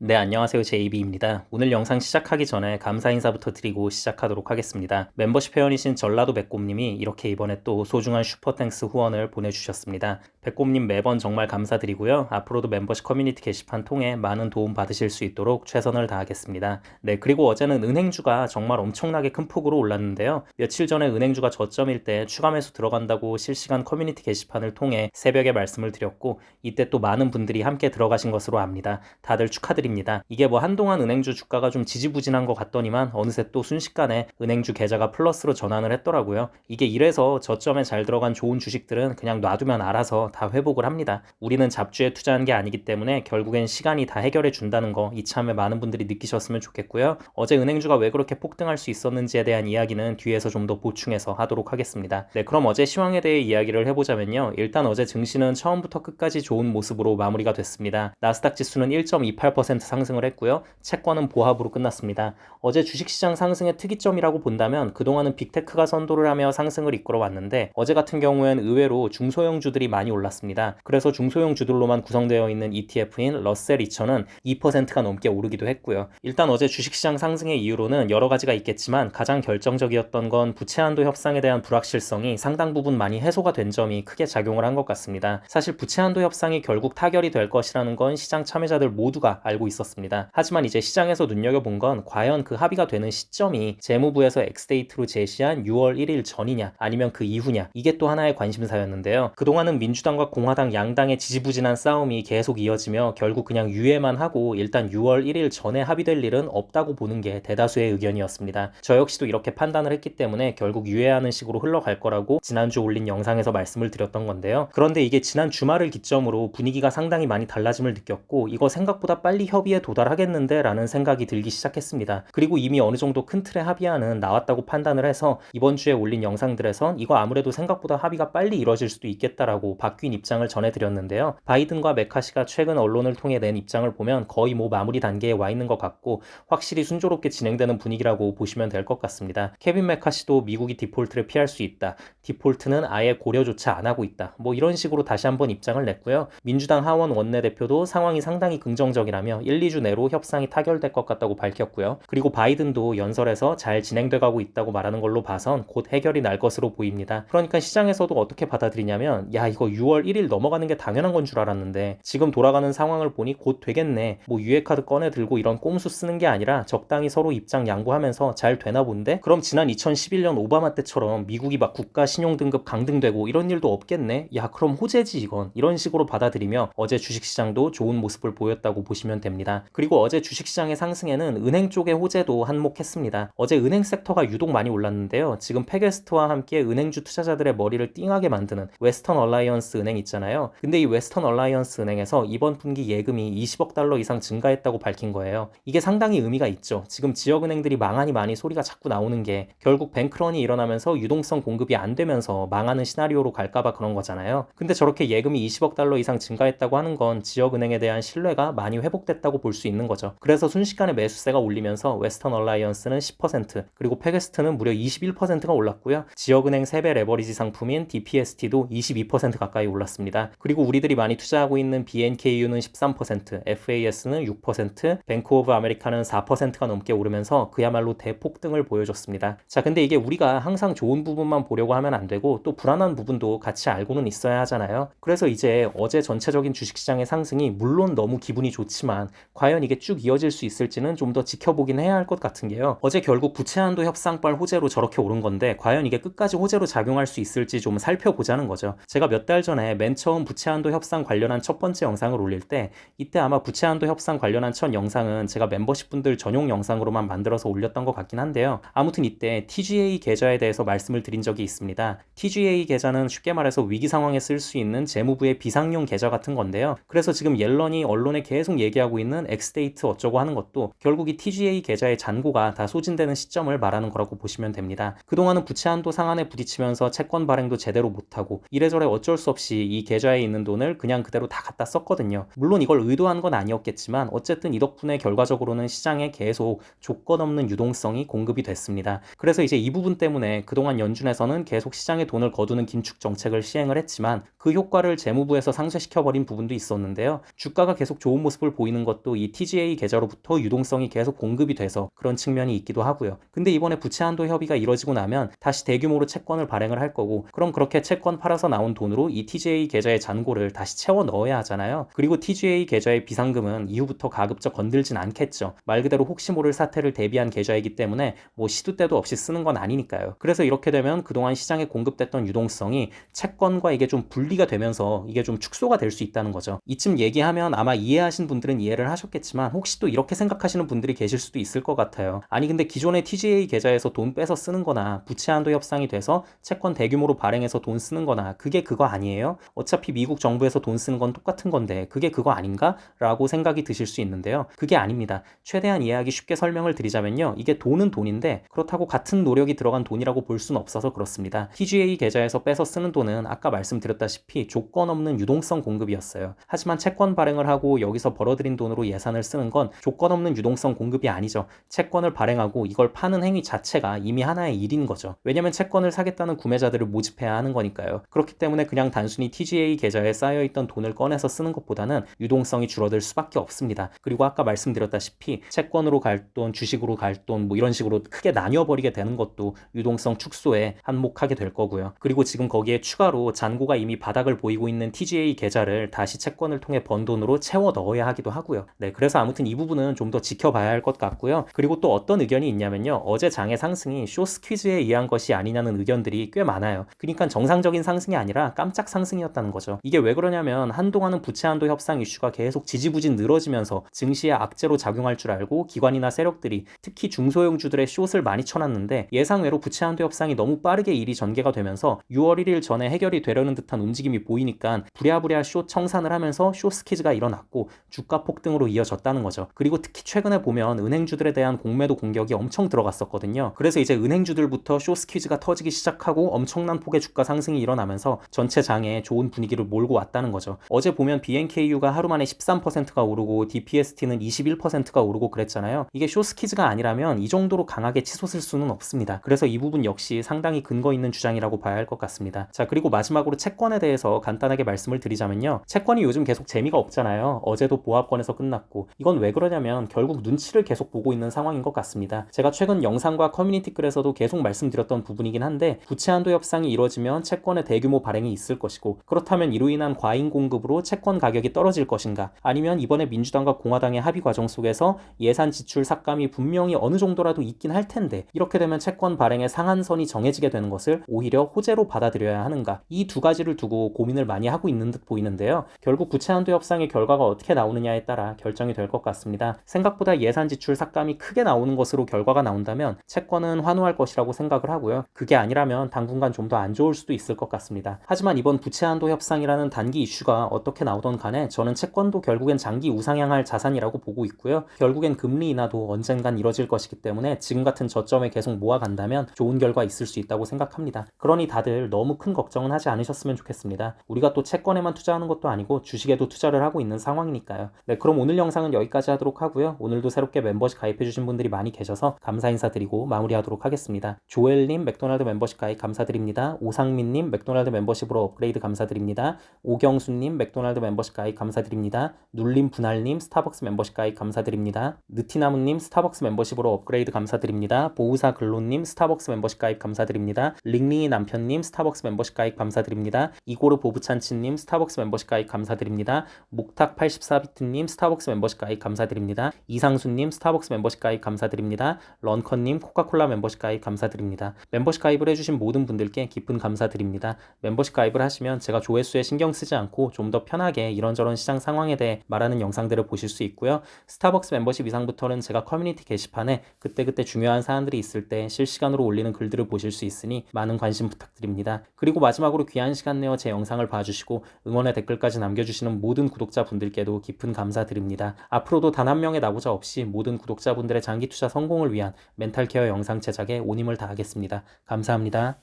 네, 안녕하세요. JB입니다. 오늘 영상 시작하기 전에 감사 인사부터 드리고 시작하도록 하겠습니다. 멤버십 회원이신 전라도 백곰님이 이렇게 이번에 또 소중한 슈퍼땡스 후원을 보내주셨습니다. 백곰님 매번 정말 감사드리고요. 앞으로도 멤버십 커뮤니티 게시판 통해 많은 도움 받으실 수 있도록 최선을 다하겠습니다. 네, 그리고 어제는 은행주가 정말 엄청나게 큰 폭으로 올랐는데요. 며칠 전에 은행주가 저점일 때 추가 매수 들어간다고 실시간 커뮤니티 게시판을 통해 새벽에 말씀을 드렸고 이때 또 많은 분들이 함께 들어가신 것으로 압니다. 다들 축하드립니다. 이게 뭐 한동안 은행주 주가가 좀 지지부진한 것 같더니만 어느새 또 순식간에 은행주 계좌가 플러스로 전환을 했더라고요. 이게 이래서 저점에 잘 들어간 좋은 주식들은 그냥 놔두면 알아서 다 회복을 합니다. 우리는 잡주에 투자한 게 아니기 때문에 결국엔 시간이 다 해결해 준다는 거 이참에 많은 분들이 느끼셨으면 좋겠고요. 어제 은행주가 왜 그렇게 폭등할 수 있었는지에 대한 이야기는 뒤에서 좀 더 보충해서 하도록 하겠습니다. 네, 그럼 어제 시황에 대해 이야기를 해보자면요. 일단 어제 증시는 처음부터 끝까지 좋은 모습으로 마무리가 됐습니다. 나스닥 지수는 1.28% 상승을 했고요. 채권은 보합으로 끝났습니다. 어제 주식시장 상승의 특이점이라고 본다면 그동안은 빅테크가 선도를 하며 상승을 이끌어 왔는데 어제 같은 경우엔 의외로 중소형주들이 많이 올랐습니다. 그래서 중소형주들로만 구성되어 있는 ETF인 러셀 2000은 2%가 넘게 오르기도 했고요. 일단 어제 주식시장 상승의 이유로는 여러 가지가 있겠지만 가장 결정적이었던 건 부채 한도 협상에 대한 불확실성이 상당 부분 많이 해소가 된 점이 크게 작용을 한 것 같습니다. 사실 부채 한도 협상이 결국 타결이 될 것이라는 건 시장 참여자들 모두가 알고 있었습니다. 하지만 이제 시장에서 눈여겨본 건 과연 그 합의가 되는 시점이 재무부에서 엑스데이트로 제시한 6월 1일 전이냐 아니면 그 이후냐, 이게 또 하나의 관심사였는데요. 그동안은 민주당과 공화당 양당의 지지부진한 싸움이 계속 이어지며 결국 그냥 유예만 하고 일단 6월 1일 전에 합의될 일은 없다고 보는 게 대다수의 의견이었습니다. 저 역시도 이렇게 판단을 했기 때문에 결국 유예하는 식으로 흘러갈 거라고 지난주 올린 영상에서 말씀을 드렸던 건데요. 그런데 이게 지난 주말을 기점으로 분위기가 상당히 많이 달라짐을 느꼈고 이거 생각보다 빨리 협의에 도달하겠는데 라는 생각이 들기 시작했습니다. 그리고 이미 어느 정도 큰 틀의 합의안은 나왔다고 판단을 해서 이번 주에 올린 영상들에선 이거 아무래도 생각보다 합의가 빨리 이뤄질 수도 있겠다라고 바뀐 입장을 전해드렸는데요. 바이든과 메카시가 최근 언론을 통해 낸 입장을 보면 거의 뭐 마무리 단계에 와 있는 것 같고 확실히 순조롭게 진행되는 분위기라고 보시면 될 것 같습니다. 케빈 메카시도 미국이 디폴트를 피할 수 있다. 디폴트는 아예 고려조차 안 하고 있다. 뭐 이런 식으로 다시 한번 입장을 냈고요. 민주당 하원 원내대표도 상황이 상당히 긍정적이라며 1, 2주 내로 협상이 타결될 것 같다고 밝혔고요. 그리고 바이든도 연설에서 잘 진행돼 가고 있다고 말하는 걸로 봐선 곧 해결이 날 것으로 보입니다. 그러니까 시장에서도 어떻게 받아들이냐면 야, 이거 6월 1일 넘어가는 게 당연한 건 줄 알았는데 지금 돌아가는 상황을 보니 곧 되겠네. 뭐 유예카드 꺼내 들고 이런 꼼수 쓰는 게 아니라 적당히 서로 입장 양보하면서 잘 되나 본데? 그럼 지난 2011년 오바마 때처럼 미국이 막 국가 신용 등급 강등되고 이런 일도 없겠네? 야, 그럼 호재지 이건. 이런 식으로 받아들이며 어제 주식시장도 좋은 모습을 보였다고 보시면 됩니다. 그리고 어제 주식시장의 상승에는 은행 쪽의 호재도 한몫했습니다. 어제 은행 섹터가 유독 많이 올랐는데요. 지금 패게스트와 함께 은행주 투자자들의 머리를 띵하게 만드는 웨스턴 얼라이언스 은행 있잖아요. 근데 이 웨스턴 얼라이언스 은행에서 이번 분기 예금이 20억 달러 이상 증가했다고 밝힌 거예요. 이게 상당히 의미가 있죠. 지금 지역은행들이 망하니 많이 소리가 자꾸 나오는 게 결국 뱅크런이 일어나면서 유동성 공급이 안 되면서 망하는 시나리오로 갈까봐 그런 거잖아요. 근데 저렇게 예금이 20억 달러 이상 증가했다고 하는 건 지역은행에 대한 신뢰가 많이 회복됐다고 볼 수 있는 거죠. 그래서 순식간에 매수세가 올리면서 웨스턴 얼라이언스는 10%, 그리고 패게스트는 무려 21%가 올랐고요. 지역은행 3배 레버리지 상품인 DPST도 22% 가까이 올랐습니다. 그리고 우리들이 많이 투자하고 있는 BNKU는 13%, FAS는 6%, 뱅크 오브 아메리카는 4%가 넘게 오르면서 그야말로 대폭등을 보여줬습니다. 자, 근데 이게 우리가 항상 좋은 부분만 보려고 하면 안 되고 또 불안한 부분도 같이 알고는 있어야 하잖아요. 그래서 이제 어제 전체적인 주식시장의 상승이 물론 너무 기분이 좋지만 과연 이게 쭉 이어질 수 있을지는 좀 더 지켜보긴 해야 할 것 같은 게요. 어제 결국 부채한도 협상발 호재로 저렇게 오른 건데 과연 이게 끝까지 호재로 작용할 수 있을지 좀 살펴보자는 거죠. 제가 몇 달 전에 맨 처음 부채한도 협상 관련한 첫 번째 영상을 올릴 때 이때 아마 부채한도 협상 관련한 첫 영상은 제가 멤버십 분들 전용 영상으로만 만들어서 올렸던 것 같긴 한데요. 아무튼 이때 TGA 계좌에 대해서 말씀을 드린 적이 있습니다. TGA 계좌는 쉽게 말해서 위기 상황에 쓸 수 있는 재무부의 비상용 계좌 같은 건데요. 그래서 지금 옐런이 언론에 계속 얘기하고 있는 엑스데이트 어쩌고 하는 것도 결국 이 TGA 계좌의 잔고가 다 소진되는 시점을 말하는 거라고 보시면 됩니다. 그동안은 부채 한도 상한에 부딪히면서 채권 발행도 제대로 못하고 이래저래 어쩔 수 없이 없이 이 계좌에 있는 돈을 그냥 그대로 다 갖다 썼거든요. 물론 이걸 의도한 건 아니었겠지만 어쨌든 이 덕분에 결과적으로는 시장에 계속 조건 없는 유동성이 공급이 됐습니다. 그래서 이제 이 부분 때문에 그동안 연준에서는 계속 시장에 돈을 거두는 긴축 정책을 시행을 했지만 그 효과를 재무부에서 상쇄시켜버린 부분도 있었는데요. 주가가 계속 좋은 모습을 보이는 것도 이 TGA 계좌로부터 유동성이 계속 공급이 돼서 그런 측면이 있기도 하고요. 근데 이번에 부채 한도 협의가 이뤄지고 나면 다시 대규모로 채권을 발행을 할 거고, 그럼 그렇게 채권 팔아서 나온 돈으로 이 TGA 계좌의 잔고를 다시 채워 넣어야 하잖아요. 그리고 TGA 계좌의 비상금은 이후부터 가급적 건들진 않겠죠. 말 그대로 혹시 모를 사태를 대비한 계좌이기 때문에 뭐 시도 때도 없이 쓰는 건 아니니까요. 그래서 이렇게 되면 그동안 시장에 공급됐던 유동성이 채권과 이게 좀 분리가 되면서 이게 좀 축소가 될 수 있다는 거죠. 이쯤 얘기하면 아마 이해하신 분들은 이해를 하셨겠지만 혹시 또 이렇게 생각하시는 분들이 계실 수도 있을 것 같아요. 아니 근데 기존의 TGA 계좌에서 돈 빼서 쓰는 거나 부채 한도 협상이 돼서 채권 대규모로 발행해서 돈 쓰는 거나 그게 그거 아니에요? 어차피 미국 정부에서 돈 쓰는 건 똑같은 건데 그게 그거 아닌가? 라고 생각이 드실 수 있는데요. 그게 아닙니다. 최대한 이해하기 쉽게 설명을 드리자면요. 이게 돈은 돈인데 그렇다고 같은 노력이 들어간 돈이라고 볼 수는 없어서 그렇습니다. TGA 계좌에서 빼서 쓰는 돈은 아까 말씀드렸다시피 조건 없는 유동성 공급이었어요. 하지만 채권 발행을 하고 여기서 벌어들인 돈으로 예산을 쓰는 건 조건 없는 유동성 공급이 아니죠. 채권을 발행하고 이걸 파는 행위 자체가 이미 하나의 일인 거죠. 왜냐면 채권을 사겠다는 구매자들을 모집해야 하는 거니까요. 그렇기 때문에 그냥 단순히 TGA 계좌에 쌓여있던 돈을 꺼내서 쓰는 것보다는 유동성이 줄어들 수밖에 없습니다. 그리고 아까 말씀드렸다시피 채권으로 갈 돈, 주식으로 갈 돈 뭐 이런 식으로 크게 나뉘어버리게 되는 것도 유동성 축소에 한몫하게 될 거고요. 그리고 지금 거기에 추가로 잔고가 이미 바닥을 보이고 있는 TGA 계좌를 다시 채권을 통해 번 돈으로 채워 넣어야 하기도 하고요. 네, 그래서 아무튼 이 부분은 좀 더 지켜봐야 할 것 같고요. 그리고 또 어떤 의견이 있냐면요. 어제 장의 상승이 쇼스퀴즈에 의한 것이 아니냐는 의견들이 꽤 많아요. 그러니까 정상적인 상승이 아니라 깜짝 상승이었다는 거죠. 이게 왜 그러냐면 한동안은 부채 한도 협상 이슈가 계속 지지부진 늘어지면서 증시에 악재로 작용할 줄 알고 기관이나 세력들이 특히 중소형주들의 숏을 많이 쳐놨는데 예상외로 부채 한도 협상이 너무 빠르게 일이 전개가 되면서 6월 1일 전에 해결이 되려는 듯한 움직임이 보이니까 부랴부랴 숏 청산을 하면서 숏스퀴즈가 일어났고 주가 폭등으로 이어졌다는 거죠. 그리고 특히 최근에 보면 은행주들에 대한 공매도 공격이 엄청 들어갔었거든요. 그래서 이제 은행주들부터 숏스퀴즈가 터지기 시작하고 엄청난 폭의 주가 상승이 일어나면서 전체 장에 좋은 분위기를 몰고 왔다는 거죠. 어제 보면 BNKU가 하루 만에 13%가 오르고 DPST는 21%가 오르고 그랬잖아요. 이게 숏스퀴즈가 아니라면 이 정도로 강하게 치솟을 수는 없습니다. 그래서 이 부분 역시 상당히 근거 있는 주장이라고 봐야 할 것 같습니다. 자, 그리고 마지막으로 채권에 대해서 간단하게 말씀을 드리자면요. 채권이 요즘 계속 재미가 없잖아요. 어제도 보합권에서 끝났고 이건 왜 그러냐면 결국 눈치를 계속 보고 있는 상황인 것 같습니다. 제가 최근 영상과 커뮤니티 글에서도 계속 말씀드렸던 부분이긴 한데 부채 한도 협상이 이뤄지면 채권의 대규모 발행이 있을 것이고 그렇다면 이로 인한 과잉 공급으로 채권 가격이 떨어질 것인가 아니면 이번에 민주당과 공화당의 합의 과정 속에서 예산 지출 삭감이 분명히 어느 정도라도 있긴 할 텐데 이렇게 되면 채권 발행의 상한선이 정해지게 되는 것을 오히려 호재로 받아들여야 하는가 이 두 가지를 두고 고민을 많이 하고 있는 듯 보이는데요. 결국 부채 한도 협상의 결과가 어떻게 나오느냐에 따라 결정이 될 것 같습니다. 생각보다 예산 지출 삭감이 크게 나오는 것으로 결과가 나온다면 채권은 환호할 것이라고 생각을 하고요. 그게 아니라면 당분간 좀 더 안 좋을 수도 있을 것 같습니다. 하지만 이번 부채 한도 협상이라는 단기 이슈가 어떻게 나오던 간에 저는 채권도 결국엔 장기 우상향할 자산이라고 보고 있고요. 결국엔 금리 인하도 언젠간 이뤄질 것이기 때문에 지금 같은 저점에 계속 모아간다면 좋은 결과 있을 수 있다고 생각합니다. 그러니 다들 너무 큰 걱정은 하지 않으셨으면 좋겠습니다. 우리가 또 채권에만 투자하는 것도 아니고 주식에도 투자를 하고 있는 상황이니까요. 네, 그럼 오늘 영상은 여기까지 하도록 하고요. 오늘도 새롭게 멤버십 가입해주신 분들이 많이 계셔서 감사 인사드리고 마무리하도록 하겠습니다. 조엘님 맥도날드 멤버십 가입 감사드립니다. 오상민님 맥도날드 멤버십으로 업그레이드 감사드립니다. 오경수님 맥도날드 멤버십 가입 감사드립니다. 눌림분할님 스타벅스 멤버십 가입 감사드립니다. 느티나무님 스타벅스 멤버십으로 업그레이드 감사드립니다. 보우사 글로님 스타벅스 멤버십 가입 감사드립니다. 링링이 남편님 스타벅스 멤버십 가입 감사드립니다. 이고르 보부찬치님 스타벅스 멤버십 가입 감사드립니다. 목탁84비트님 스타벅스 멤버십 가입 감사드립니다. 이상수님 스타벅스 멤버십 가입 감사드립니다. 런컨님 코카콜라 멤버십 가입 감사드립니다. 멤버십 가입을 해주신 모든 분들께 깊은 감사드립니다. 멤버십 가입을 하시면 제가 조회수에 신경 쓰지 않고 좀 더 편하게 이런저런 시장 상황에 대해 말하는 영상들을 보실 수 있고요. 스타벅스 멤버십 이상부터는 제가 커뮤니티 게시판에 그때그때 중요한 사안들이 있을 때 실시간으로 올리는 글들을 보실 수 있으니 많은 관심 부탁드립니다. 그리고 마지막으로 귀한 시간 내어 제 영상을 봐주시고 응원의 댓글까지 남겨주시는 모든 구독자분들께도 깊은 감사드립니다. 앞으로도 단 한 명의 나고자 없이 모든 구독자분들의 장기 투자 성공을 위한 멘탈 케어 영상 제작에 온 힘을 다하겠습니다. 감사합니다.